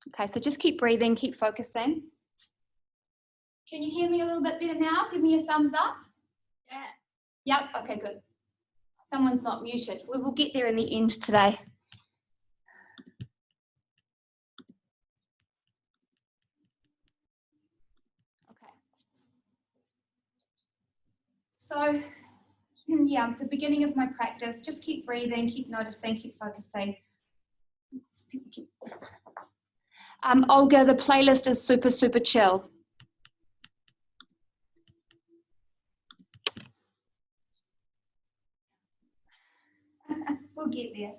Okay, so just keep breathing, keep focusing. Can you hear me a little bit better now? Give me a thumbs up. Yeah. Yep, okay, good. Someone's not muted. We will get there in the end today. Okay. So, yeah, the beginning of my practice, just keep breathing, keep noticing, keep focusing. Olga, the playlist is super, super chill. We'll get there.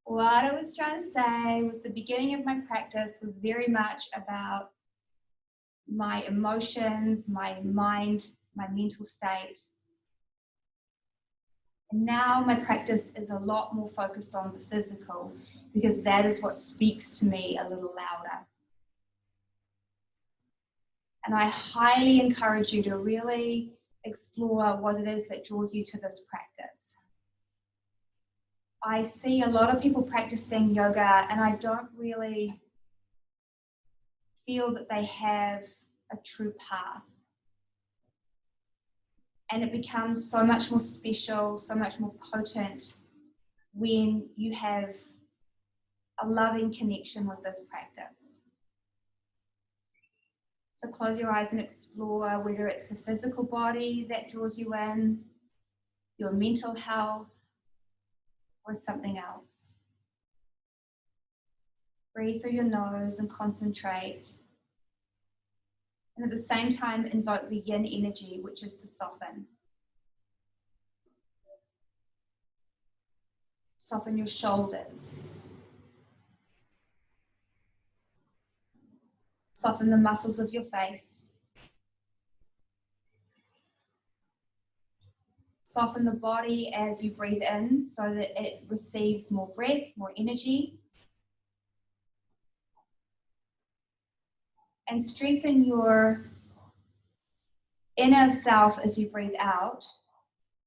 What I was trying to say was the beginning of my practice was very much about my emotions, my mind, my mental state. And now my practice is a lot more focused on the physical because that is what speaks to me a little louder. And I highly encourage you to really explore what it is that draws you to this practice. I see a lot of people practicing yoga and I don't really feel that they have a true path. And it becomes so much more special, so much more potent when you have a loving connection with this practice. So close your eyes and explore whether it's the physical body that draws you in, your mental health, or something else. Breathe through your nose and concentrate. And at the same time, invoke the yin energy, which is to soften. Soften your shoulders. Soften the muscles of your face. Soften the body as you breathe in so that it receives more breath, more energy. And strengthen your inner self as you breathe out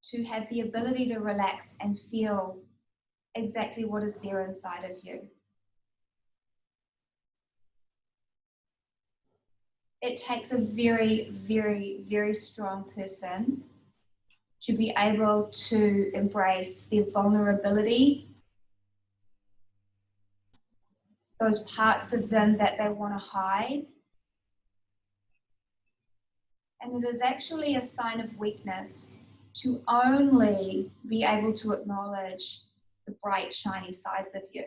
to have the ability to relax and feel exactly what is there inside of you. It takes a very, very, very strong person to be able to embrace their vulnerability, those parts of them that they want to hide. And it is actually a sign of weakness to only be able to acknowledge the bright, shiny sides of you.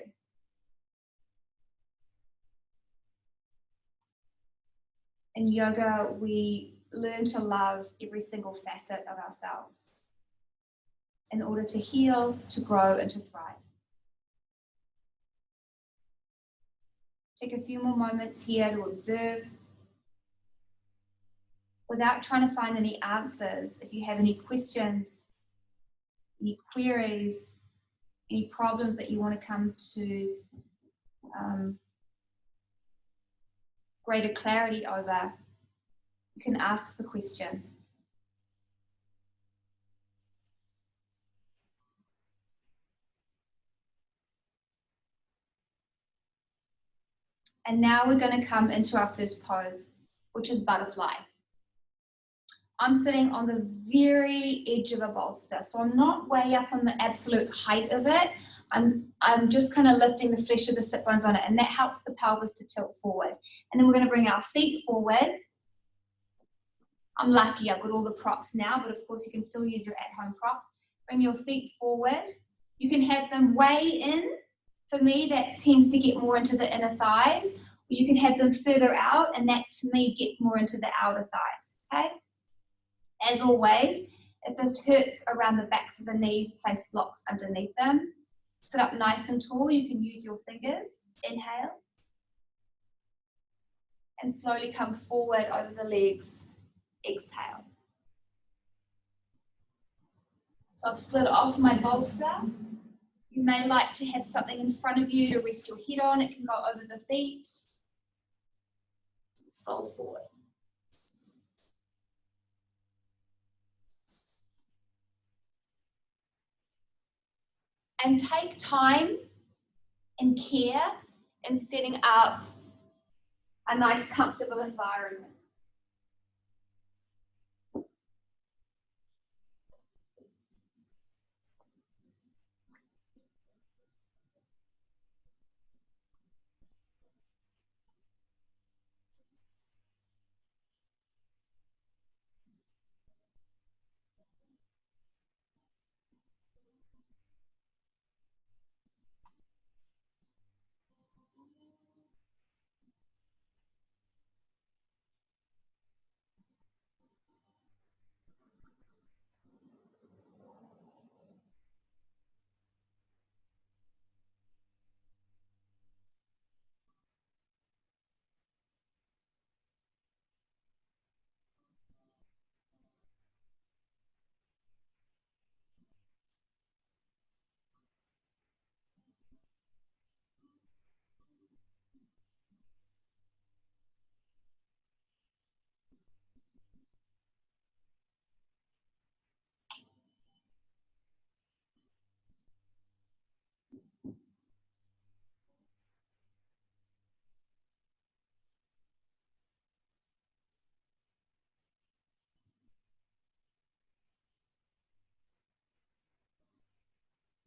In yoga, we learn to love every single facet of ourselves in order to heal, to grow, and to thrive. Take a few more moments here to observe. Without trying to find any answers, if you have any questions, any queries, any problems that you want to come to greater clarity over, you can ask the question. And now we're going to come into our first pose, which is butterfly. I'm sitting on the very edge of a bolster, so I'm not way up on the absolute height of it. I'm just kind of lifting the flesh of the sit bones on it, and that helps the pelvis to tilt forward. And then we're going to bring our feet forward. I'm lucky I've got all the props now, but of course you can still use your at-home props. Bring your feet forward. You can have them way in. For me, that tends to get more into the inner thighs. You can have them further out, and that to me gets more into the outer thighs, okay? As always, if this hurts around the backs of the knees, place blocks underneath them. Sit up nice and tall. You can use your fingers. Inhale. And slowly come forward over the legs. Exhale. So I've slid off my bolster. You may like to have something in front of you to rest your head on. It can go over the feet. Just fold forward. And take time and care in setting up a nice comfortable environment.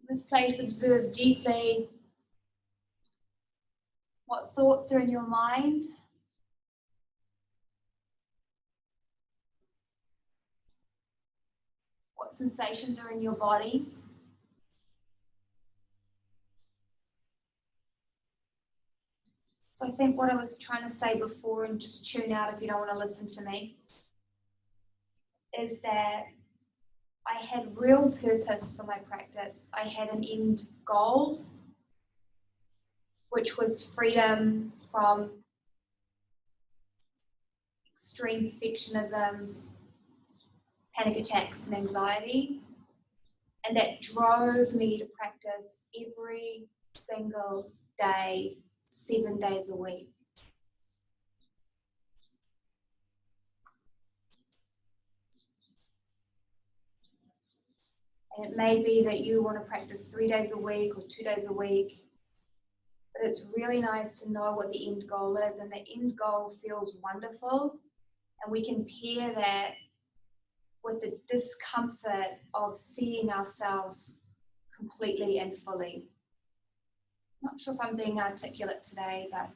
In this place, observe deeply what thoughts are in your mind, what sensations are in your body. So I think what I was trying to say before, and just tune out if you don't want to listen to me, is that I had real purpose for my practice. I had an end goal, which was freedom from extreme perfectionism, panic attacks, and anxiety. And that drove me to practice every single day, 7 days a week. And it may be that you want to practice 3 days a week or 2 days a week, but it's really nice to know what the end goal is, and the end goal feels wonderful, and we can pair that with the discomfort of seeing ourselves completely and fully. Not sure if I'm being articulate today, but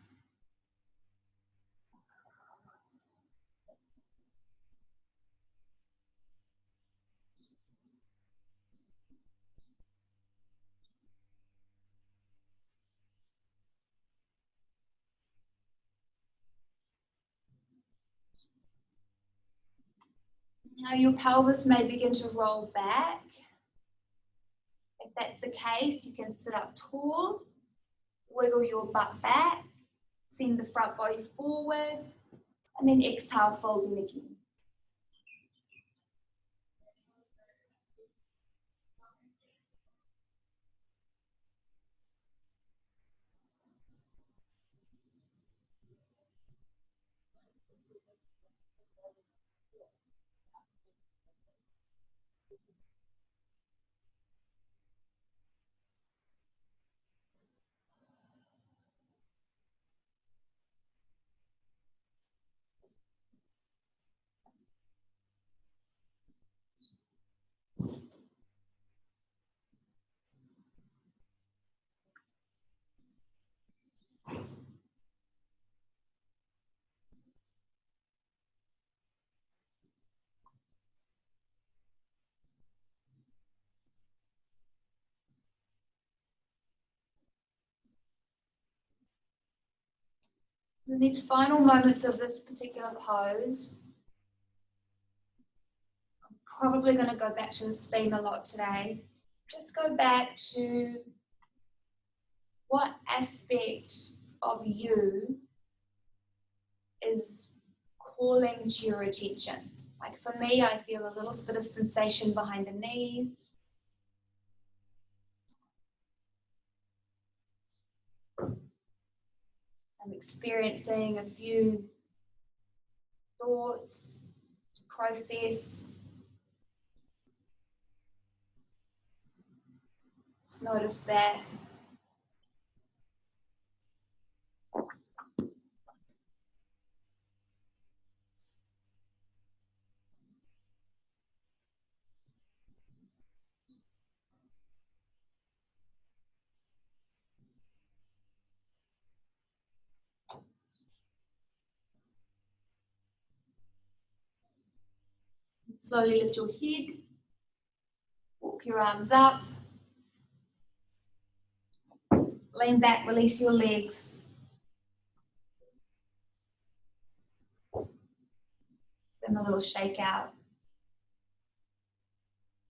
now your pelvis may begin to roll back. If that's the case, you can sit up tall, wiggle your butt back, send the front body forward, and then exhale, folding again. In these final moments of this particular pose, I'm probably going to go back to this theme a lot today. Just go back to what aspect of you is calling to your attention. Like for me, I feel a little bit of sensation behind the knees. I'm experiencing a few thoughts to process. Just notice that. Slowly lift your head. Walk your arms up. Lean back, release your legs. Then a little shake out.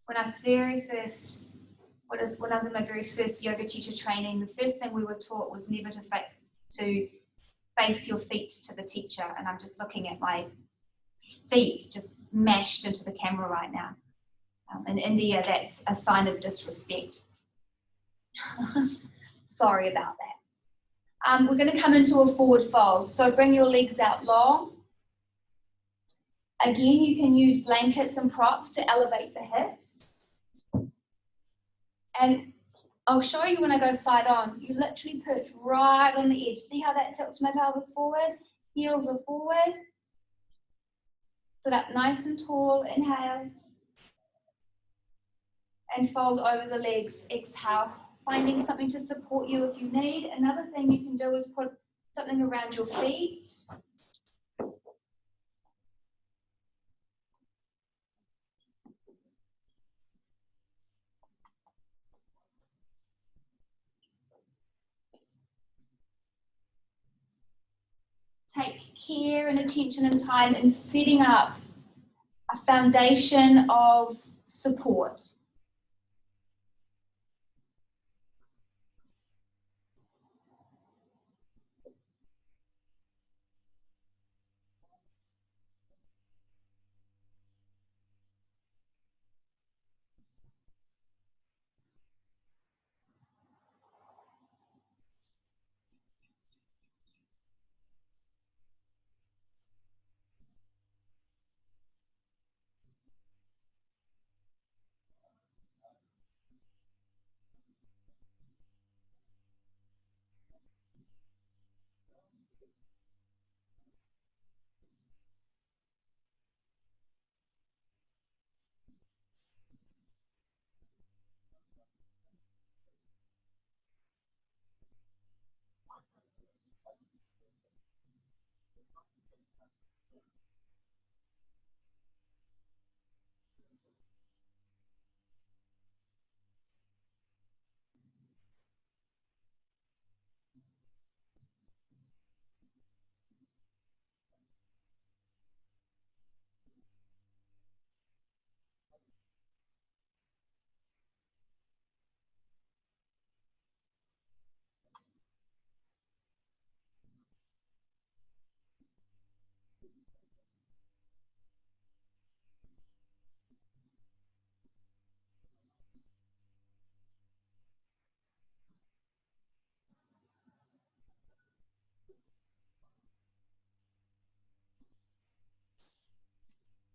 When I was in my very first yoga teacher training, the first thing we were taught was never to face your feet to the teacher. And I'm just looking at my feet just smashed into the camera right now. In India, that's a sign of disrespect. Sorry about that. We're going to come into a forward fold. So bring your legs out long. Again, you can use blankets and props to elevate the hips. And I'll show you when I go side on. You literally perch right on the edge. See how that tilts my pelvis forward? Heels are forward. Sit up nice and tall. Inhale. And fold over the legs. Exhale. Finding something to support you if you need. Another thing you can do is put something around your feet. Take care and attention and time in setting up a foundation of support.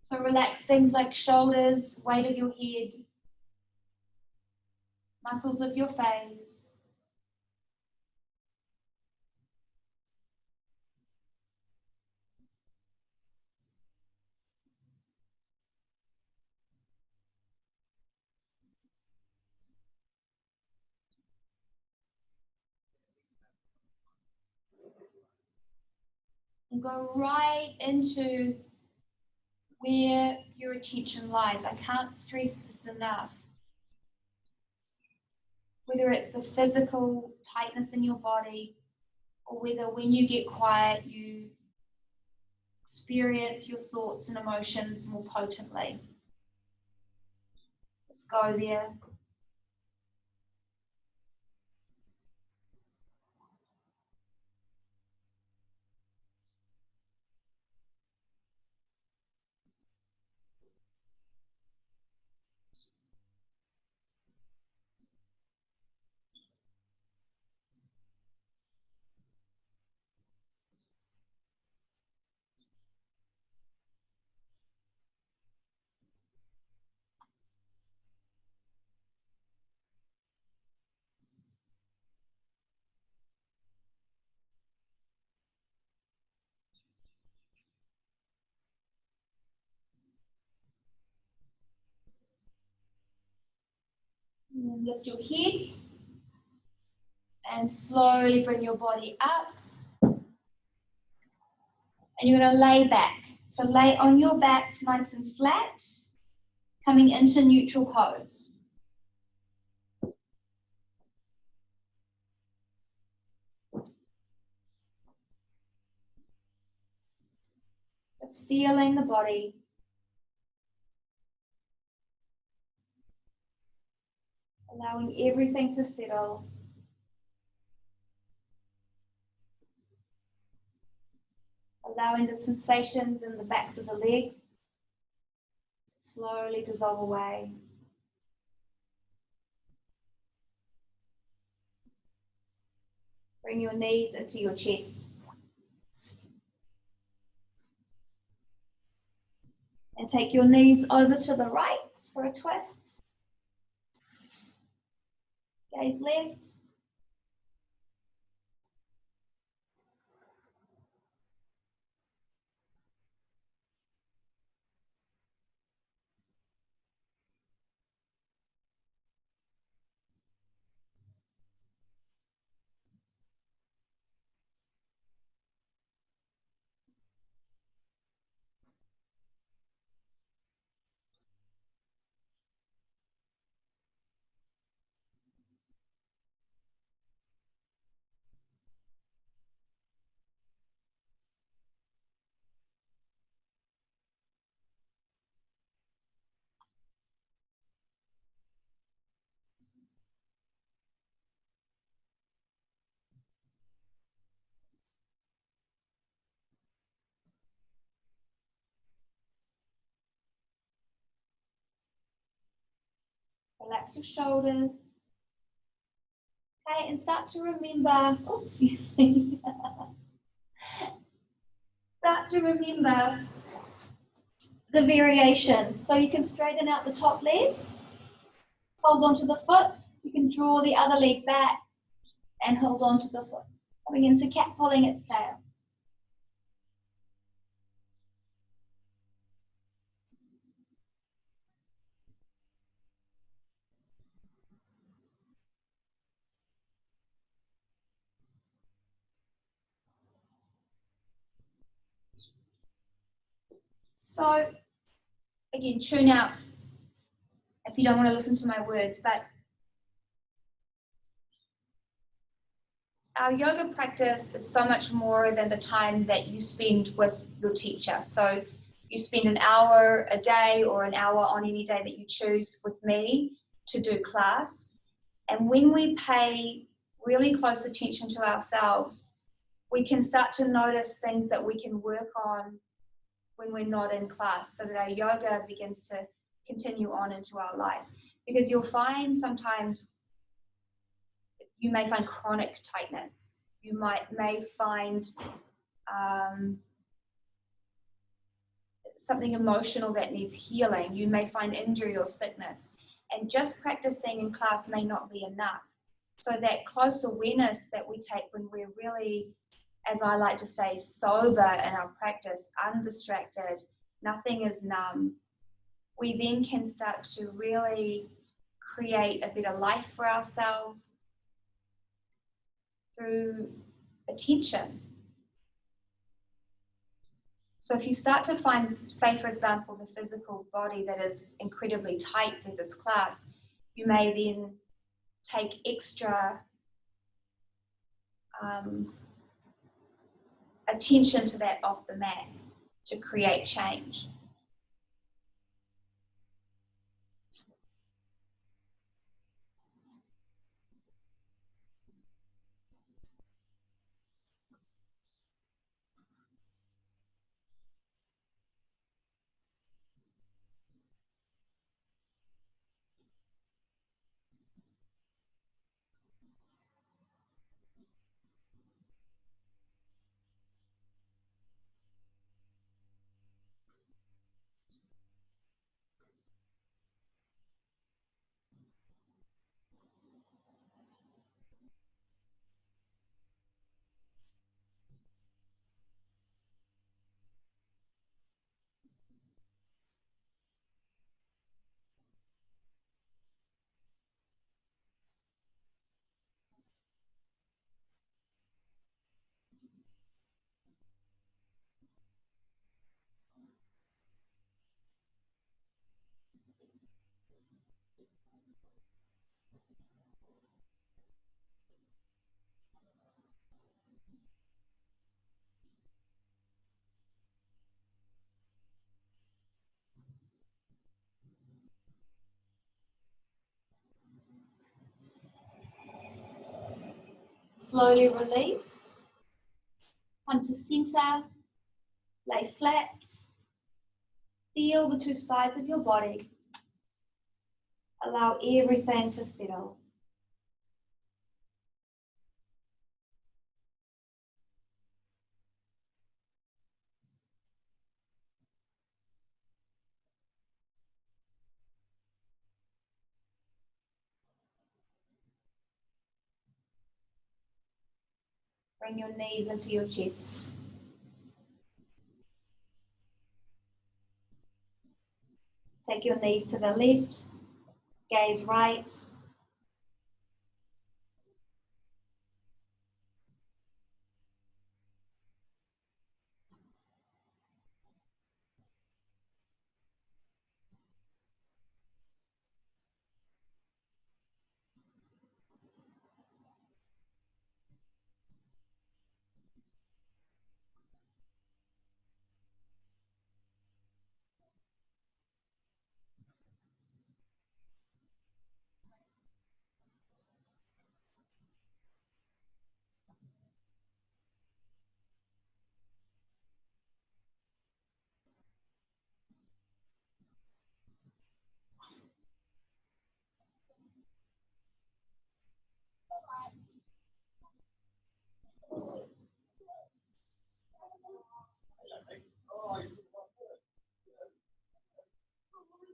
So relax things like shoulders, weight of your head, muscles of your face. And go right into where your attention lies. I can't stress this enough. Whether it's the physical tightness in your body, or whether when you get quiet, you experience your thoughts and emotions more potently. Just go there. And then lift your head and slowly bring your body up. And you're going to lay back. So lay on your back nice and flat. coming into neutral pose. Just feeling the body. Allowing everything to settle. Allowing the sensations in the backs of the legs to slowly dissolve away. Bring your knees into your chest. And take your knees over to the right for a twist. Gaze left. Relax your shoulders. Okay, and start to remember, start to remember the variations. So you can straighten out the top leg, hold on to the foot. You can draw the other leg back and hold on to the foot. Coming into cat pulling its tail. So again, tune out if you don't want to listen to my words, but our yoga practice is so much more than the time that you spend with your teacher. So you spend an hour a day or an hour on any day that you choose with me to do class. And when we pay really close attention to ourselves, we can start to notice things that we can work on when we're not in class, so that our yoga begins to continue on into our life. Because you'll find sometimes you may find chronic tightness. You may find something emotional that needs healing. You may find injury or sickness. And just practicing in class may not be enough. So that close awareness that we take when we're really, as I like to say, sober in our practice, undistracted, nothing is numb, we then can start to really create a better life for ourselves through attention. So if you start to find, say for example, the physical body that is incredibly tight through this class, you may then take extra attention to that off the mat to create change. slowly release. Come to center, lay flat. Feel the two sides of your body. Allow everything to settle. Bring your knees into your chest. Take your knees to the left, gaze right.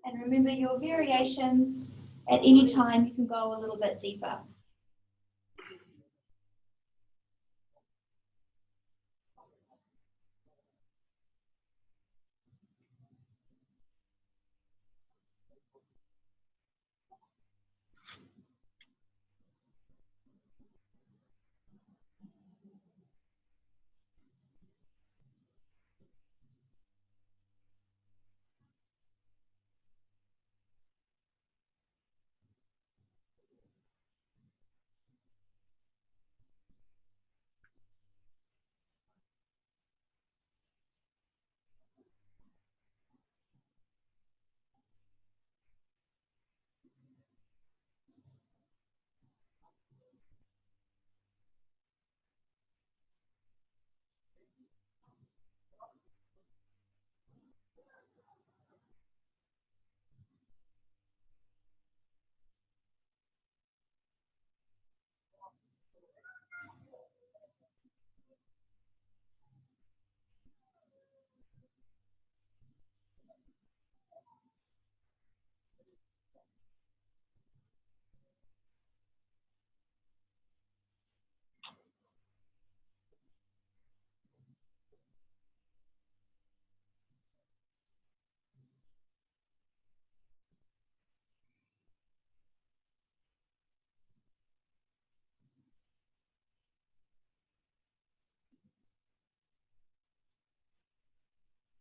And remember your variations. At any time, you can go a little bit deeper.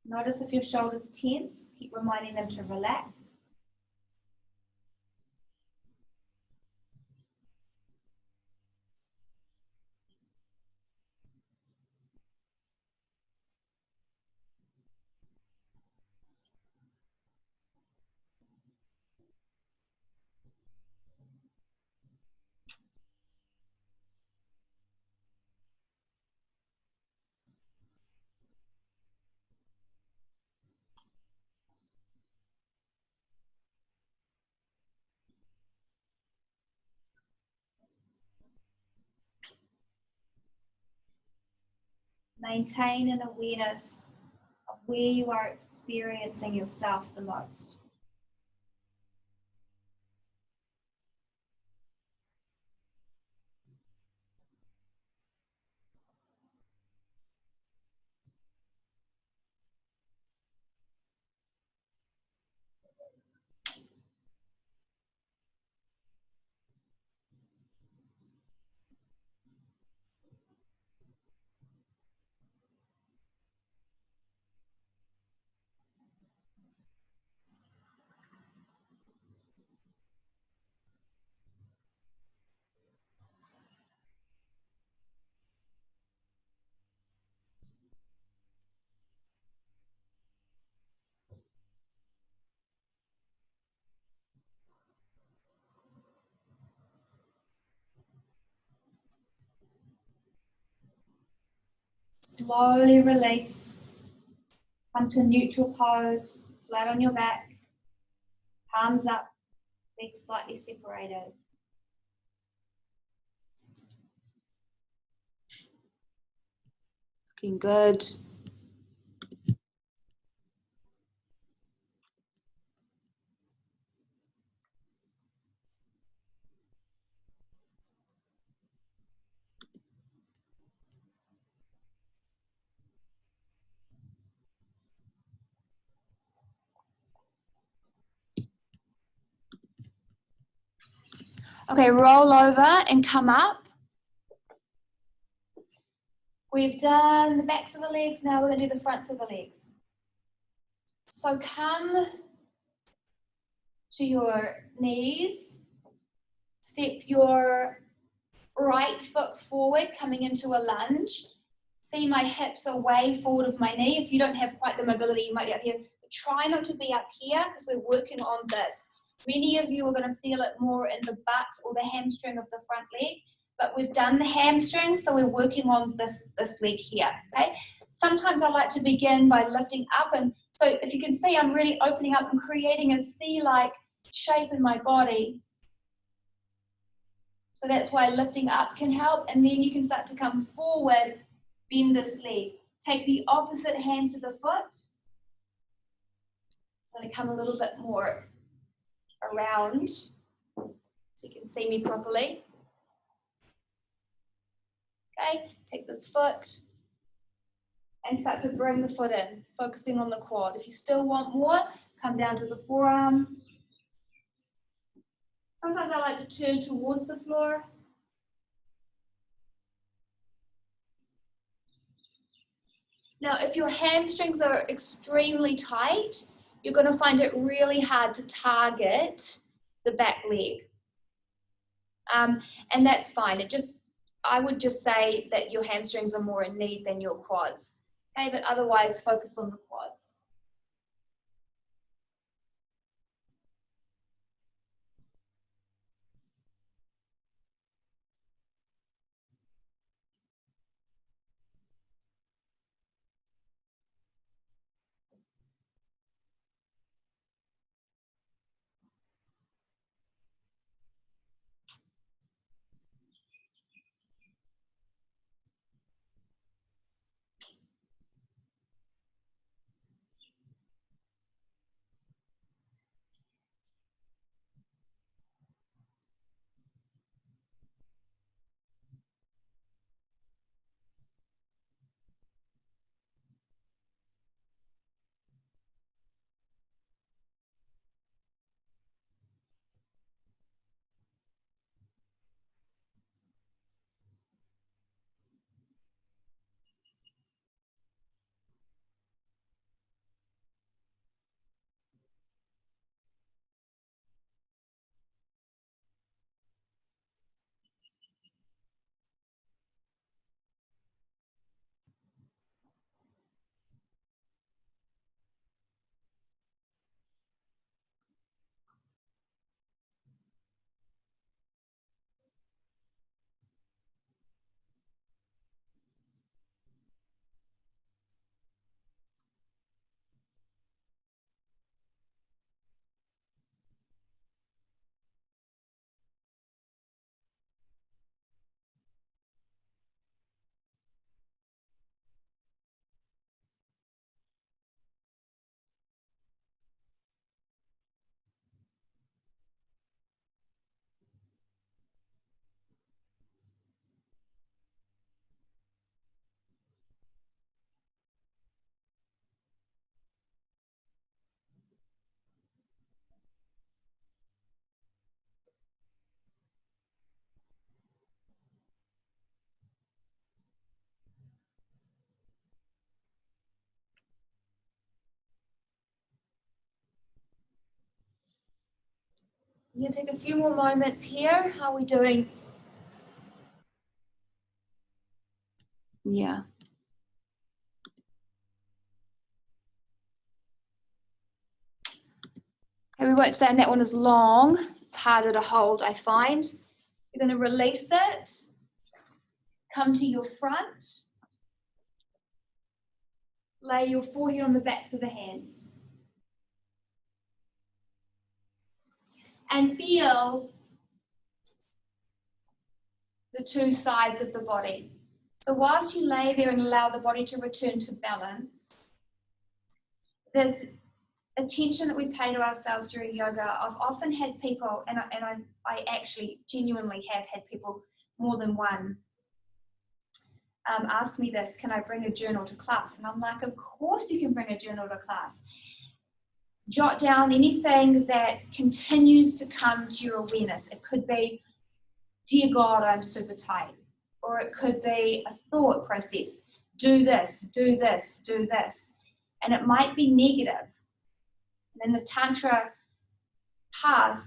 Notice if your shoulders tense, keep reminding them to relax. Maintain an awareness of where you are experiencing yourself the most. Slowly release. Come to neutral pose, flat on your back, palms up, legs slightly separated. Looking good. Okay, roll over and come up. We've done the backs of the legs, now we're going to do the fronts of the legs. So come to your knees, step your right foot forward, coming into a lunge. See my hips are way forward of my knee. If you don't have quite the mobility, you might be up here. But try not to be up here because we're working on this. Many of you are going to feel it more in the butt or the hamstring of the front leg, but we've done the hamstring, so we're working on this leg here, okay? Sometimes I like to begin by lifting up, and so if you can see, I'm really opening up and creating a C-like shape in my body. So that's why lifting up can help, and then you can start to come forward, bend this leg. Take the opposite hand to the foot. I'm going to come a little bit more around so you can see me properly. Okay, take this foot and start to bring the foot in, focusing on the quad. If you still want more, come down to the forearm. Sometimes I like to turn towards the floor. Now, if your hamstrings are extremely tight, you're going to find it really hard to target the back leg. And that's fine. I would just say that your hamstrings are more in need than your quads. Okay, but otherwise focus on the quads. You can take a few more moments here. How are we doing? Yeah. Okay, we won't stay in that one as long. It's harder to hold, I find. You're going to release it. Come to your front. lay your forehead on the backs of the hands. And feel the two sides of the body. So whilst you lay there and allow the body to return to balance, there's attention that we pay to ourselves during yoga. I've often had people, and I actually genuinely have had people, more than one, ask me this: can I bring a journal to class? And I'm like, of course you can bring a journal to class. Jot down anything that continues to come to your awareness. It could be, dear God, I'm super tight. Or it could be a thought process. Do this, do this, do this. And it might be negative. In the Tantra path,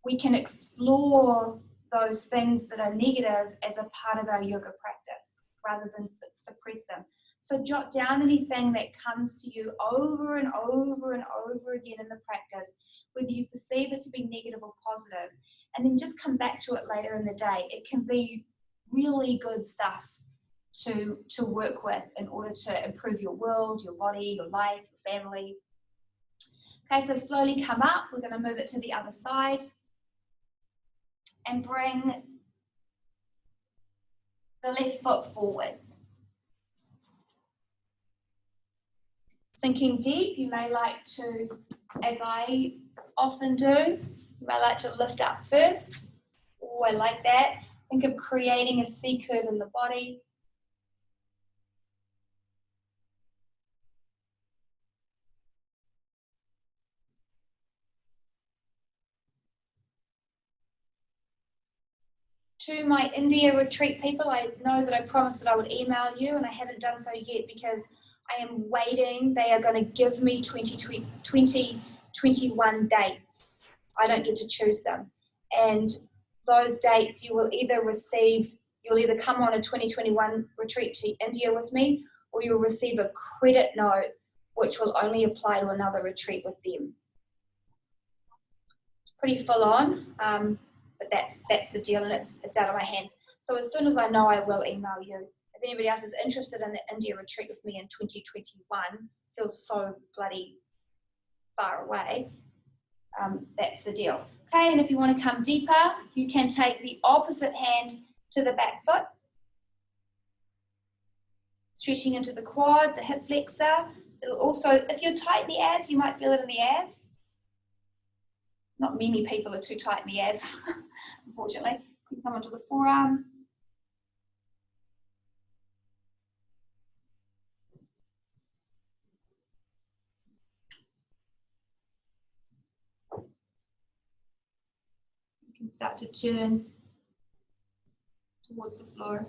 we can explore those things that are negative as a part of our yoga practice rather than suppress them. So jot down anything that comes to you over and over and over again in the practice, whether you perceive it to be negative or positive, and then just come back to it later in the day. It can be really good stuff to work with in order to improve your world, your body, your life, your family. Okay, so slowly come up. We're going to move it to the other side and bring the left foot forward. Sinking deep, you may like to, as I often do, you may like to lift up first. Oh, I like that. Think of creating a C curve in the body. To my India retreat people, I know that I promised that I would email you, and I haven't done so yet because I am waiting. They are going to give me 2021 dates. I don't get to choose them. And those dates you will either receive, you'll either come on a 2021 retreat to India with me, or you'll receive a credit note which will only apply to another retreat with them. It's pretty full on. But that's the deal, and it's out of my hands. So as soon as I know, I will email you. If anybody else is interested in the India retreat with me in 2021, feels so bloody far away, that's the deal. Okay, and if you want to come deeper, you can take the opposite hand to the back foot, stretching into the quad, the hip flexor. It'll also, if you're tight in the abs, you might feel it in the abs. Not many people are too tight in the abs, unfortunately. You come onto the forearm. You can start to turn towards the floor.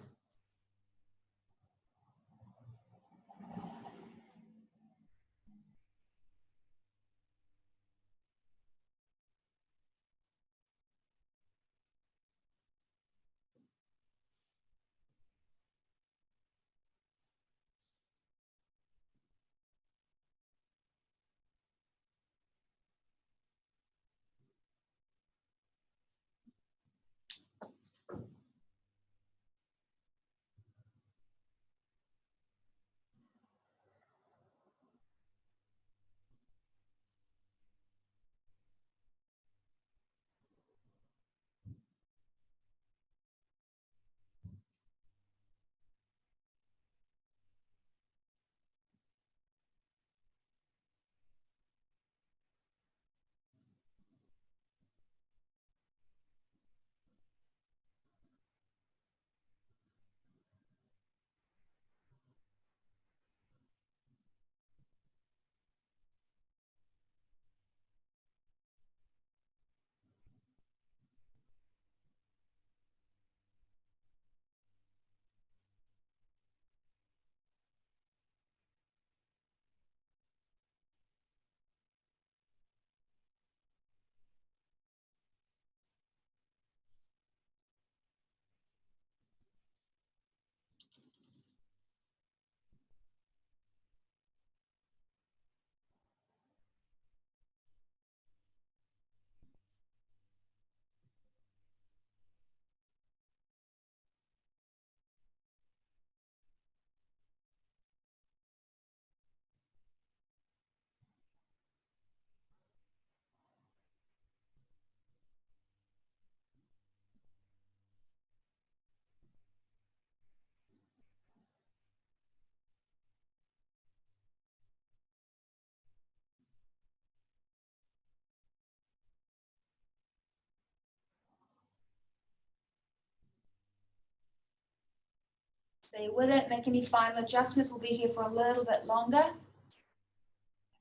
Stay with it, make any final adjustments. We'll be here for a little bit longer. I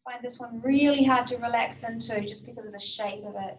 find this one really hard to relax into just because of the shape of it.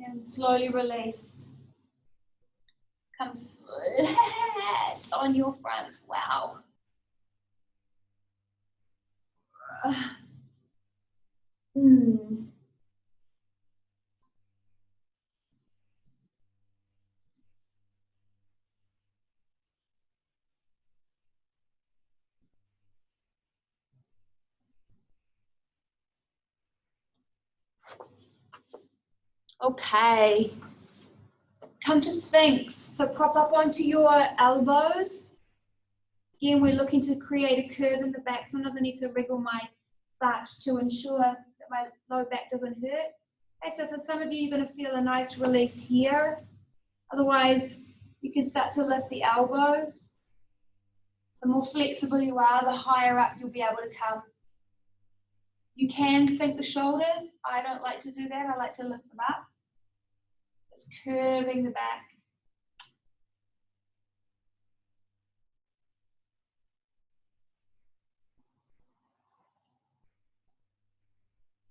And slowly release. Come flat on your front. Wow. Okay. Come to Sphinx. So prop up onto your elbows. Again, we're looking to create a curve in the back. Sometimes I need to wriggle my butt to ensure that my low back doesn't hurt. Okay, so for some of you, you're going to feel a nice release here. Otherwise, you can start to lift the elbows. The more flexible you are, the higher up you'll be able to come. You can sink the shoulders. I don't like to do that. I like to lift them up. Just curving the back.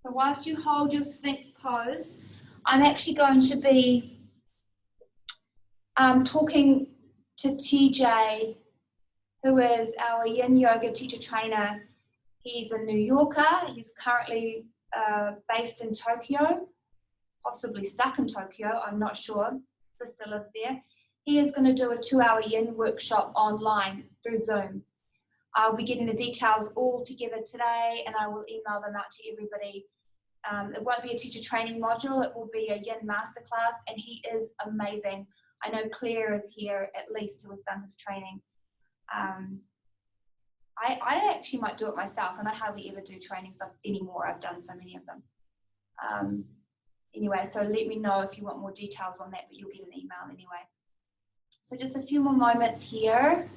So whilst you hold your Sphinx pose, I'm actually going to be talking to TJ, who is our Yin Yoga teacher trainer. He's a New Yorker. He's currently based in Tokyo, possibly stuck in Tokyo. I'm not sure. Sister lives there. He is going to do a 2-hour Yin workshop online through Zoom. I'll be getting the details all together today, and I will email them out to everybody. It won't be a teacher training module. It will be a Yin masterclass, and he is amazing. I know Claire is here at least, who has done his training. I actually might do it myself, and I hardly ever do trainings anymore. I've done so many of them. Anyway, so let me know if you want more details on that, but you'll get an email anyway. So just a few more moments here.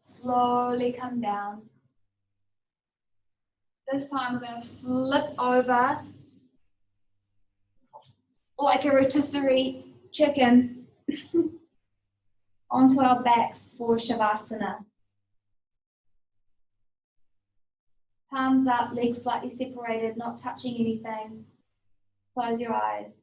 Slowly come down. This time I'm going to flip over like a rotisserie chicken onto our backs for Shavasana. Palms up, legs slightly separated, not touching anything. Close your eyes.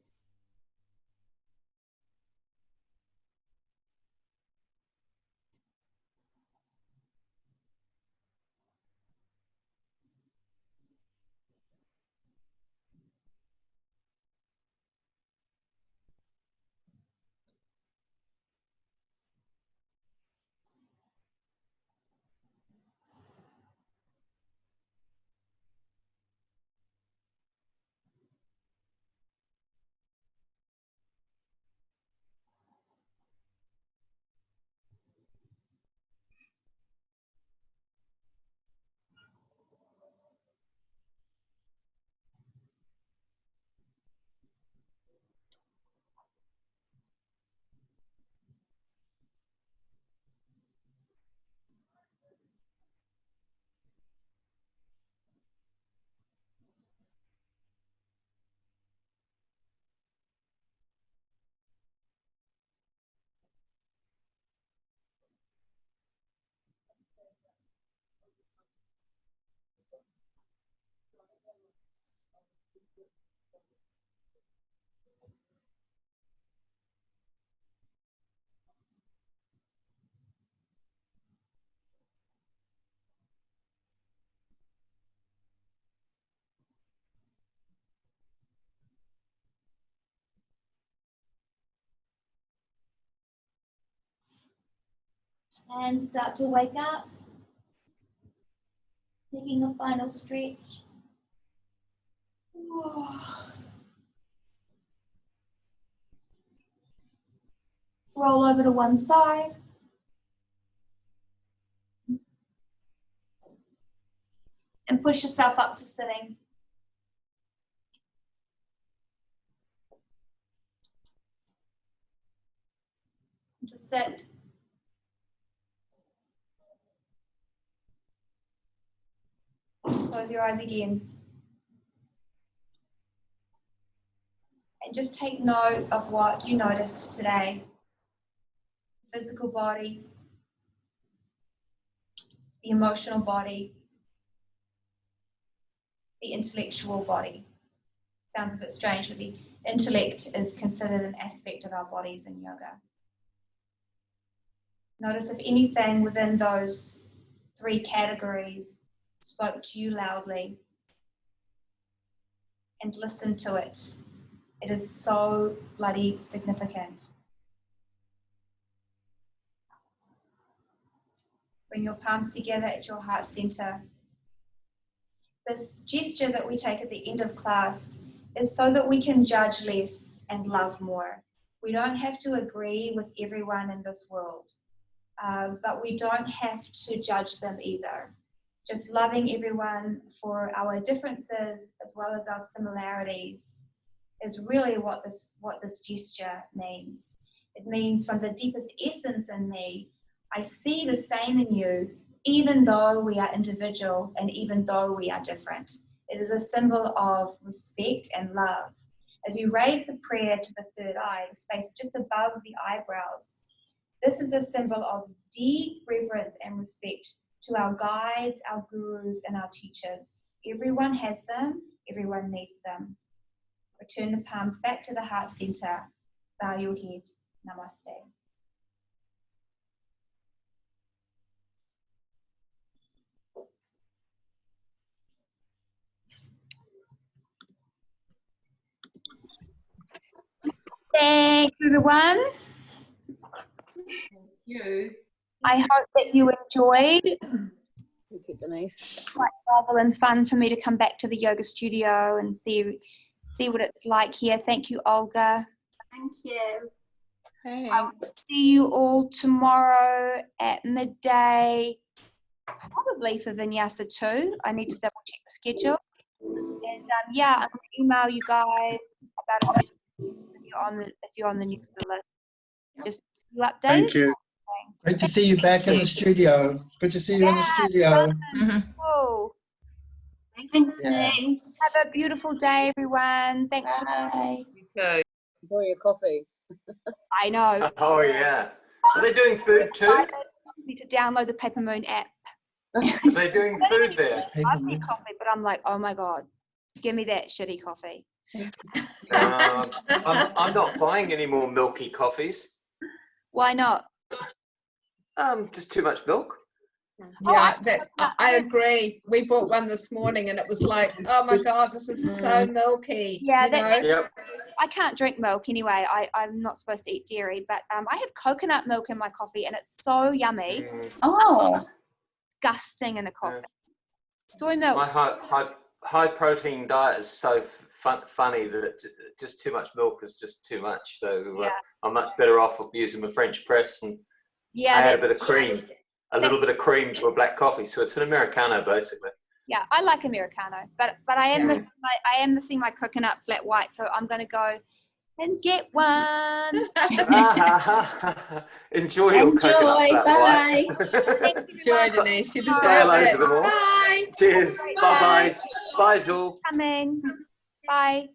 And start to wake up. Taking a final stretch. Roll over to one side. And push yourself up to sitting. To sit. Close your eyes again. And just take note of what you noticed today. Physical body, the emotional body, the intellectual body. Sounds a bit strange, but the intellect is considered an aspect of our bodies in yoga. Notice if anything within those three categories spoke to you loudly, and listen to it. It is so bloody significant. Bring your palms together at your heart center. This gesture that we take at the end of class is so that we can judge less and love more. We don't have to agree with everyone in this world, but we don't have to judge them either. Just loving everyone for our differences as well as our similarities is really what this gesture means. It means from the deepest essence in me, I see the same in you, even though we are individual and even though we are different. It is a symbol of respect and love. As you raise the prayer to the third eye, the space just above the eyebrows, this is a symbol of deep reverence and respect to our guides, our gurus, and our teachers. Everyone has them, everyone needs them. Return the palms back to the heart center. Bow your head. Namaste. Thanks, everyone. Thank you. I hope that you enjoyed. Thank you, Denise. Quite novel and fun for me to come back to the yoga studio and see what it's like here. Thank you, Olga. Thank you. I will see you all tomorrow at midday, probably for Vinyasa 2. I need to double check the schedule. And yeah, I'm going to email you guys about it if you're on the newsletter list. Just you update. Thank you. Great to see you back in the studio. Good to see you in the studio. Cool. Thanks, Yeah. Denise. Have a beautiful day, everyone. Thanks. Bye. Okay. Enjoy your coffee. I know. Oh yeah. Are they doing food too? I need to download the Paper Moon app. Are they doing food there? I need coffee, but I'm like, oh my god, give me that shitty coffee. I'm not buying any more milky coffees. Why not? Just too much milk. Yeah, I agree. We bought one this morning and it was like, oh my god, this is so milky. Yeah, Yep. I can't drink milk anyway. I'm not supposed to eat dairy, but I have coconut milk in my coffee and it's so yummy. Oh. Disgusting in a coffee. Soy milk. My high protein diet is so funny that just too much milk is just too much. So I'm much better off using my French press and add a bit of cream. A little bit of cream to a black coffee, so it's an Americano basically. Yeah, I like Americano, but I am missing my coconut flat white, so I'm going to go and get one. Enjoy your coconut flat bye. white. Enjoy, Denise. You Say deserve hello it. to them all. Bye. Cheers. Bye bye. Bye, Zul. Coming. Bye.